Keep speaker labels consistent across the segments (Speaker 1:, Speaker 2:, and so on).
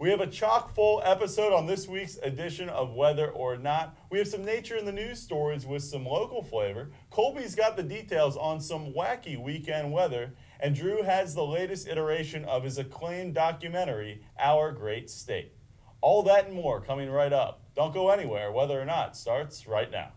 Speaker 1: We have a chock-full episode on this week's edition of Whether or Not. We have some nature in the news stories with some local flavor. Colby's got the details on some wacky weekend weather. And Drew has the latest iteration of his acclaimed documentary, Our Great State. All that and more coming right up. Don't go anywhere. Whether or Not starts right now.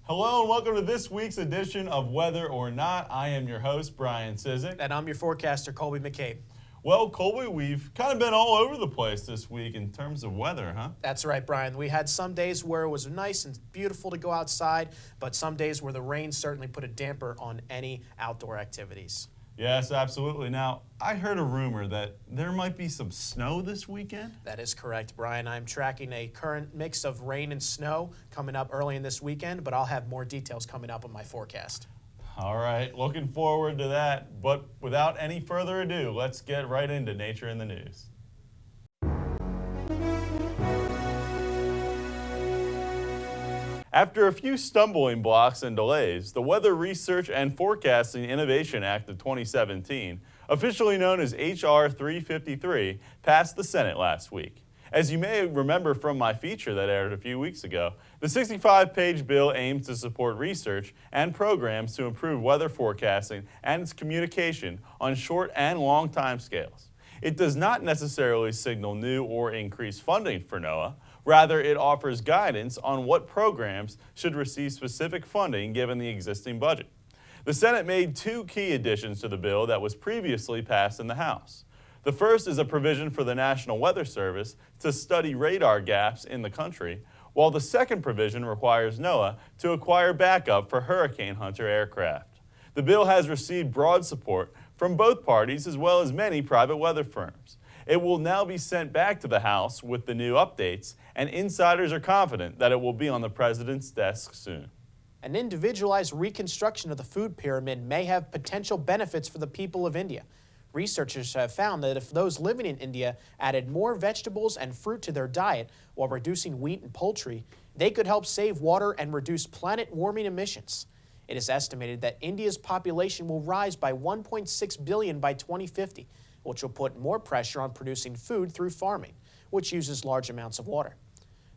Speaker 1: Hello and welcome to this week's edition of Whether or Not. I am your host, Brian Cizek.
Speaker 2: And I'm your forecaster, Colby McCabe.
Speaker 1: Well, Colby, we've kind of been all over the place this week in terms of weather, huh?
Speaker 2: That's right, Brian. We had some days where it was nice and beautiful to go outside, but some days where the rain certainly put a damper on any outdoor activities.
Speaker 1: Yes, absolutely. Now, I heard a rumor that there might be some snow this weekend.
Speaker 2: That is correct, Brian. I'm tracking a current mix of rain and snow coming up early in this weekend, but I'll have more details coming up on my forecast.
Speaker 1: All right, looking forward to that. But without any further ado, let's get right into Nature in the News. After a few stumbling blocks and delays, the Weather Research and Forecasting Innovation Act of 2017, officially known as H.R. 353, passed the Senate last week. As you may remember from my feature that aired a few weeks ago, the 65-page bill aims to support research and programs to improve weather forecasting and its communication on short and long timescales. It does not necessarily signal new or increased funding for NOAA. Rather, it offers guidance on what programs should receive specific funding given the existing budget. The Senate made two key additions to the bill that was previously passed in the House. The first is a provision for the National Weather Service to study radar gaps in the country, while the second provision requires NOAA to acquire backup for Hurricane Hunter aircraft. The bill has received broad support from both parties as well as many private weather firms. It will now be sent back to the House with the new updates, and insiders are confident that it will be on the President's desk soon.
Speaker 2: An individualized reconstruction of the food pyramid may have potential benefits for the people of India. Researchers have found that if those living in India added more vegetables and fruit to their diet while reducing wheat and poultry, they could help save water and reduce planet-warming emissions. It is estimated that India's population will rise by 1.6 billion by 2050, which will put more pressure on producing food through farming, which uses large amounts of water.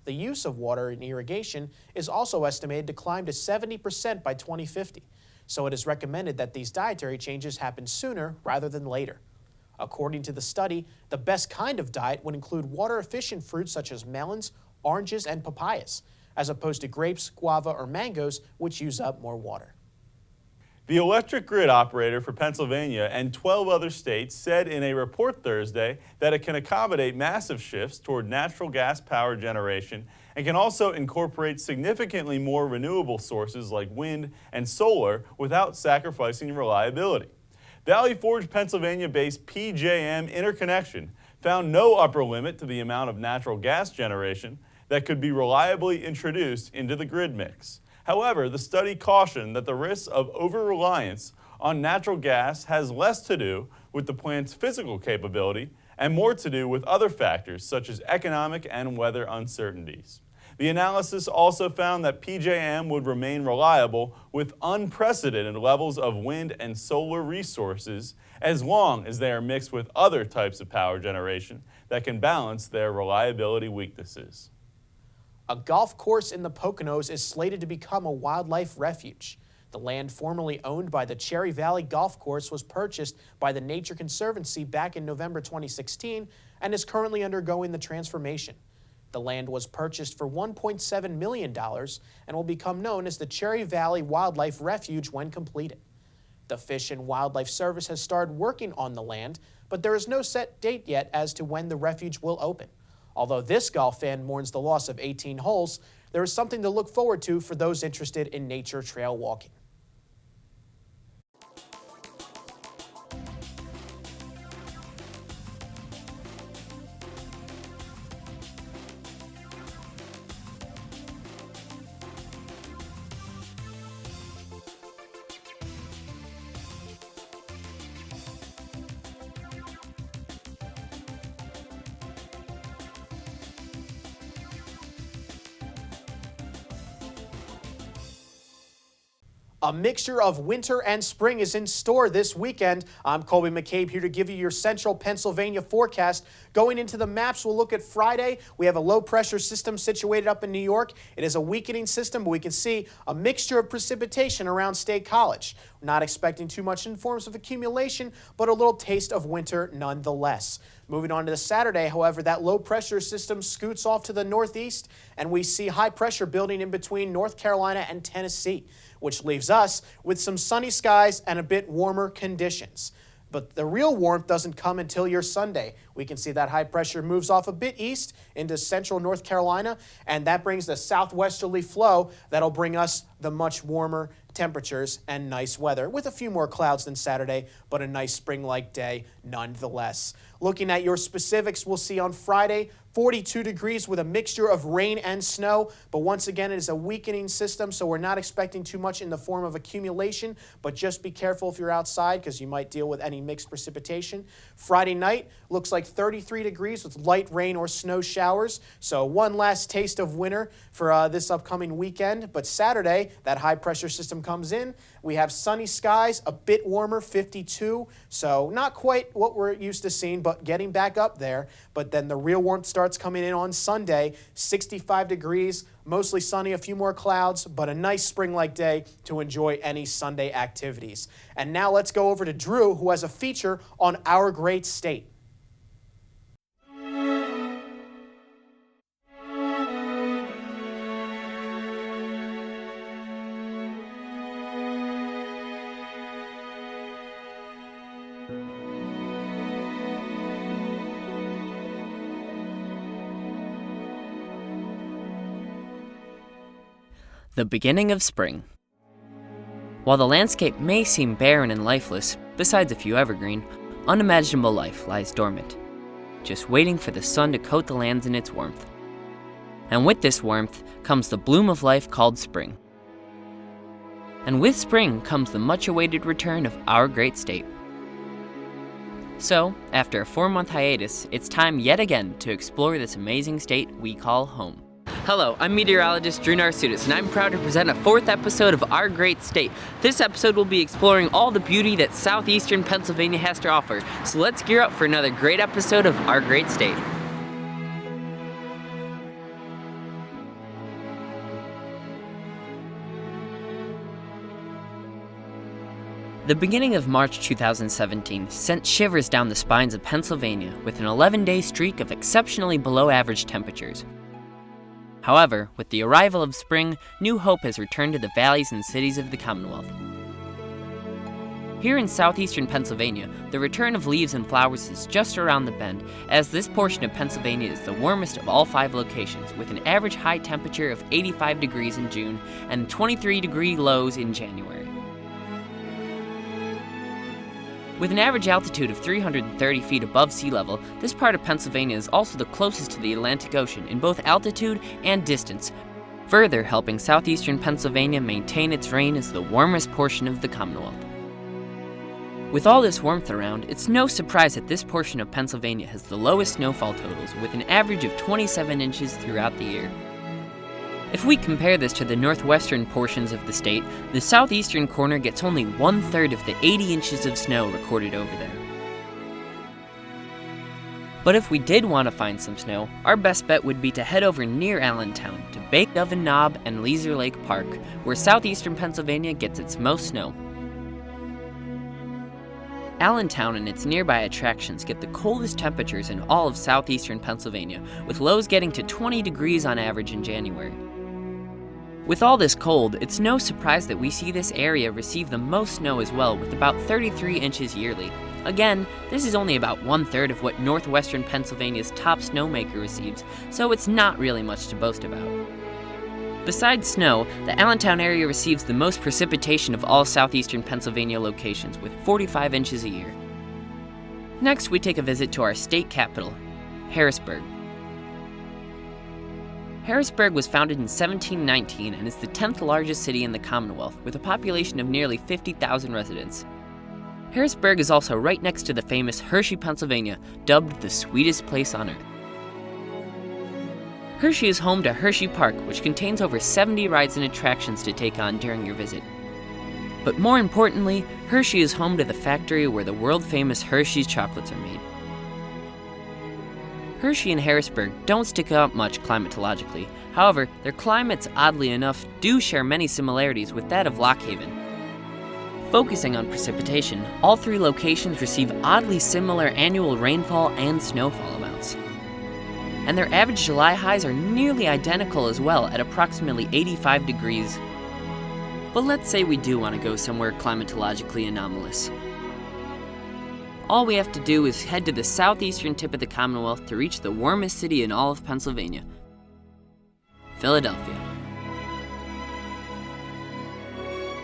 Speaker 2: The use of water in irrigation is also estimated to climb to 70% by 2050, so it is recommended that these dietary changes happen sooner rather than later. According to the study, the best kind of diet would include water-efficient fruits such as melons, oranges, and papayas, as opposed to grapes, guava, or mangoes, which use up more water.
Speaker 1: The electric grid operator for Pennsylvania and 12 other states said in a report Thursday that it can accommodate massive shifts toward natural gas power generation and can also incorporate significantly more renewable sources like wind and solar without sacrificing reliability. Valley Forge, Pennsylvania-based PJM Interconnection found no upper limit to the amount of natural gas generation that could be reliably introduced into the grid mix. However, the study cautioned that the risk of over-reliance on natural gas has less to do with the plant's physical capability and more to do with other factors such as economic and weather uncertainties. The analysis also found that PJM would remain reliable with unprecedented levels of wind and solar resources as long as they are mixed with other types of power generation that can balance their reliability weaknesses.
Speaker 2: A golf course in the Poconos is slated to become a wildlife refuge. The land formerly owned by the Cherry Valley Golf Course was purchased by the Nature Conservancy back in November 2016 and is currently undergoing the transformation. The land was purchased for $1.7 million and will become known as the Cherry Valley Wildlife Refuge when completed. The Fish and Wildlife Service has started working on the land, but there is no set date yet as to when the refuge will open. Although this golf fan mourns the loss of 18 holes, there is something to look forward to for those interested in nature trail walking. A mixture of winter and spring is in store this weekend. I'm Colby McCabe here to give you your central Pennsylvania forecast. Going into the maps, we'll look at Friday. We have a low pressure system situated up in New York. It is a weakening system, but we can see a mixture of precipitation around State College. We're not expecting too much in forms of accumulation, but a little taste of winter nonetheless. Moving on to the Saturday, however, that low pressure system scoots off to the northeast, and we see high pressure building in between North Carolina and Tennessee, which leaves us with some sunny skies and a bit warmer conditions. But the real warmth doesn't come until your Sunday. We can see that high pressure moves off a bit east into central North Carolina, and that brings the southwesterly flow that'll bring us the much warmer temperatures and nice weather, with a few more clouds than Saturday, but a nice spring-like day nonetheless. Looking at your specifics, we'll see on Friday, 42 degrees with a mixture of rain and snow, but once again, it is a weakening system, so we're not expecting too much in the form of accumulation, but just be careful if you're outside because you might deal with any mixed precipitation. Friday night looks like 33 degrees with light rain or snow showers, so one last taste of winter for this upcoming weekend. But Saturday, that high pressure system comes in. We have sunny skies, a bit warmer, 52, so not quite what we're used to seeing, but getting back up there. But then the real warmth starts coming in on Sunday, 65 degrees, mostly sunny, a few more clouds, but a nice spring-like day to enjoy any Sunday activities. And now let's go over to Drew, who has a feature on our great state.
Speaker 3: The beginning of spring. While the landscape may seem barren and lifeless, besides a few evergreen, unimaginable life lies dormant, just waiting for the sun to coat the lands in its warmth. And with this warmth comes the bloom of life called spring. And with spring comes the much-awaited return of our great state. So, after a 4-month hiatus, it's time yet again to explore this amazing state we call home. Hello, I'm meteorologist Drew Narsutis, and I'm proud to present a 4th episode of Our Great State. This episode will be exploring all the beauty that southeastern Pennsylvania has to offer, so let's gear up for another great episode of Our Great State. The beginning of March 2017 sent shivers down the spines of Pennsylvania with an 11-day streak of exceptionally below-average temperatures. However, with the arrival of spring, new hope has returned to the valleys and cities of the Commonwealth. Here in southeastern Pennsylvania, the return of leaves and flowers is just around the bend, as this portion of Pennsylvania is the warmest of all 5 locations, with an average high temperature of 85 degrees in June and 23-degree lows in January. With an average altitude of 330 feet above sea level, this part of Pennsylvania is also the closest to the Atlantic Ocean in both altitude and distance, further helping southeastern Pennsylvania maintain its reign as the warmest portion of the Commonwealth. With all this warmth around, it's no surprise that this portion of Pennsylvania has the lowest snowfall totals, with an average of 27 inches throughout the year. If we compare this to the northwestern portions of the state, the southeastern corner gets only 1/3 of the 80 inches of snow recorded over there. But if we did want to find some snow, our best bet would be to head over near Allentown to Bake Oven Knob and Leisure Lake Park, where southeastern Pennsylvania gets its most snow. Allentown and its nearby attractions get the coldest temperatures in all of southeastern Pennsylvania, with lows getting to 20 degrees on average in January. With all this cold, it's no surprise that we see this area receive the most snow as well, with about 33 inches yearly. Again, this is only about 1/3 of what northwestern Pennsylvania's top snowmaker receives, so it's not really much to boast about. Besides snow, the Allentown area receives the most precipitation of all southeastern Pennsylvania locations, with 45 inches a year. Next, we take a visit to our state capital, Harrisburg. Harrisburg was founded in 1719 and is the 10th largest city in the Commonwealth, with a population of nearly 50,000 residents. Harrisburg is also right next to the famous Hershey, Pennsylvania, dubbed the sweetest place on earth. Hershey is home to Hershey Park, which contains over 70 rides and attractions to take on during your visit. But more importantly, Hershey is home to the factory where the world-famous Hershey's chocolates are made. Hershey and Harrisburg don't stick out much climatologically. However, their climates, oddly enough, do share many similarities with that of Lock Haven. Focusing on precipitation, all three locations receive oddly similar annual rainfall and snowfall amounts. And their average July highs are nearly identical as well at approximately 85 degrees. But let's say we do want to go somewhere climatologically anomalous. All we have to do is head to the southeastern tip of the Commonwealth to reach the warmest city in all of Pennsylvania, Philadelphia.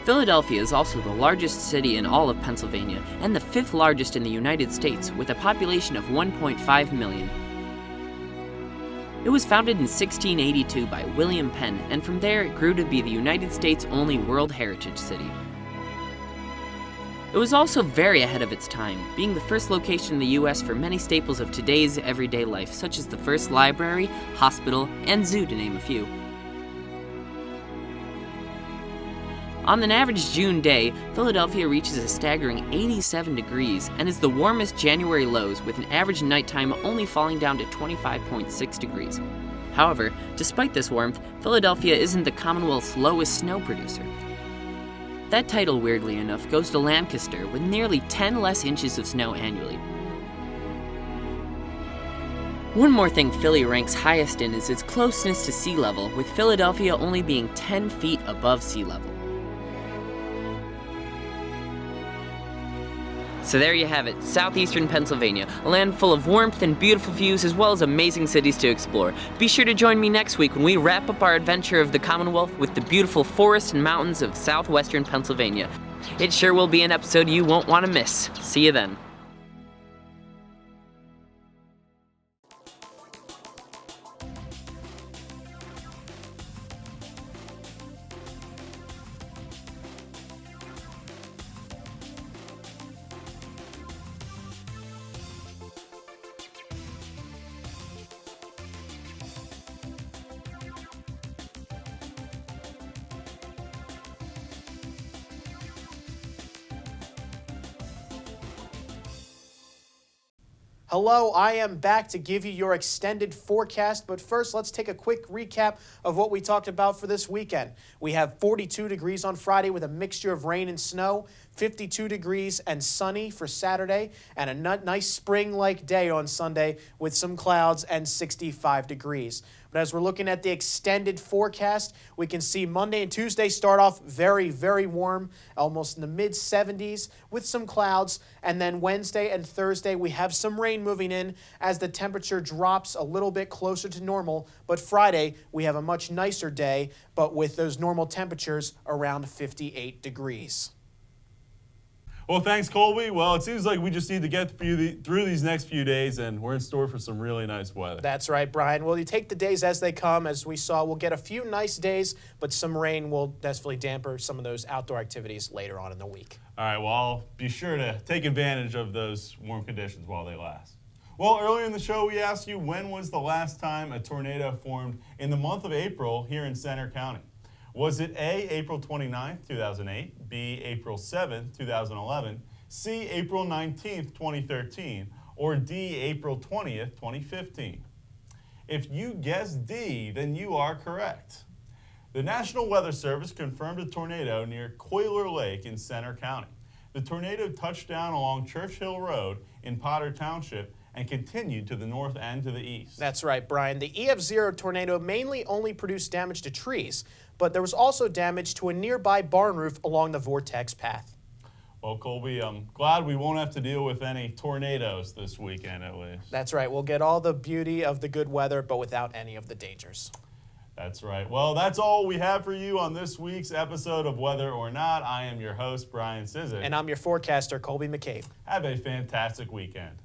Speaker 3: Philadelphia is also the largest city in all of Pennsylvania and the fifth largest in the United States with a population of 1.5 million. It was founded in 1682 by William Penn, and from there it grew to be the United States' only World Heritage City. It was also very ahead of its time, being the first location in the US for many staples of today's everyday life, such as the first library, hospital, and zoo to name a few. On an average June day, Philadelphia reaches a staggering 87 degrees and is the warmest January lows, with an average nighttime only falling down to 25.6 degrees. However, despite this warmth, Philadelphia isn't the Commonwealth's lowest snow producer. That title, weirdly enough, goes to Lancaster, with nearly 10 less inches of snow annually. One more thing Philly ranks highest in is its closeness to sea level, with Philadelphia only being 10 feet above sea level. So there you have it, southeastern Pennsylvania, a land full of warmth and beautiful views as well as amazing cities to explore. Be sure to join me next week when we wrap up our adventure of the Commonwealth with the beautiful forests and mountains of southwestern Pennsylvania. It sure will be an episode you won't want to miss. See you then.
Speaker 2: Hello, I am back to give you your extended forecast, but first let's take a quick recap of what we talked about for this weekend. We have 42 degrees on Friday with a mixture of rain and snow, 52 degrees and sunny for Saturday, and a nice spring-like day on Sunday with some clouds and 65 degrees. But as we're looking at the extended forecast, we can see Monday and Tuesday start off very, very warm, almost in the mid-70s with some clouds. And then Wednesday and Thursday, we have some rain moving in as the temperature drops a little bit closer to normal. But Friday, we have a much nicer day, but with those normal temperatures around 58 degrees.
Speaker 1: Well, thanks, Colby. Well, it seems like we just need to get through these next few days, and we're in store for some really nice weather.
Speaker 2: That's right, Brian. Well, you take the days as they come. As we saw, we'll get a few nice days, but some rain will definitely damper some of those outdoor activities later on in the week.
Speaker 1: All right, well, I'll be sure to take advantage of those warm conditions while they last. Well, earlier in the show, we asked you when was the last time a tornado formed in the month of April here in Center County. Was it A, April 29th, 2008, B, April 7th, 2011, C, April 19th, 2013, or D, April 20th, 2015? If you guessed D, then you are correct. The National Weather Service confirmed a tornado near Coiler Lake in Center County. The tornado touched down along Church Hill Road in Potter Township and continued to the north and to the east.
Speaker 2: That's right, Brian. The EF0 tornado mainly only produced damage to trees, but there was also damage to a nearby barn roof along the vortex path.
Speaker 1: Well, Colby, I'm glad we won't have to deal with any tornadoes this weekend at least.
Speaker 2: That's right. We'll get all the beauty of the good weather, but without any of the dangers.
Speaker 1: That's right. Well, that's all we have for you on this week's episode of Whether or Not. I am your host, Brian Cizek.
Speaker 2: And I'm your forecaster, Colby McCabe.
Speaker 1: Have a fantastic weekend.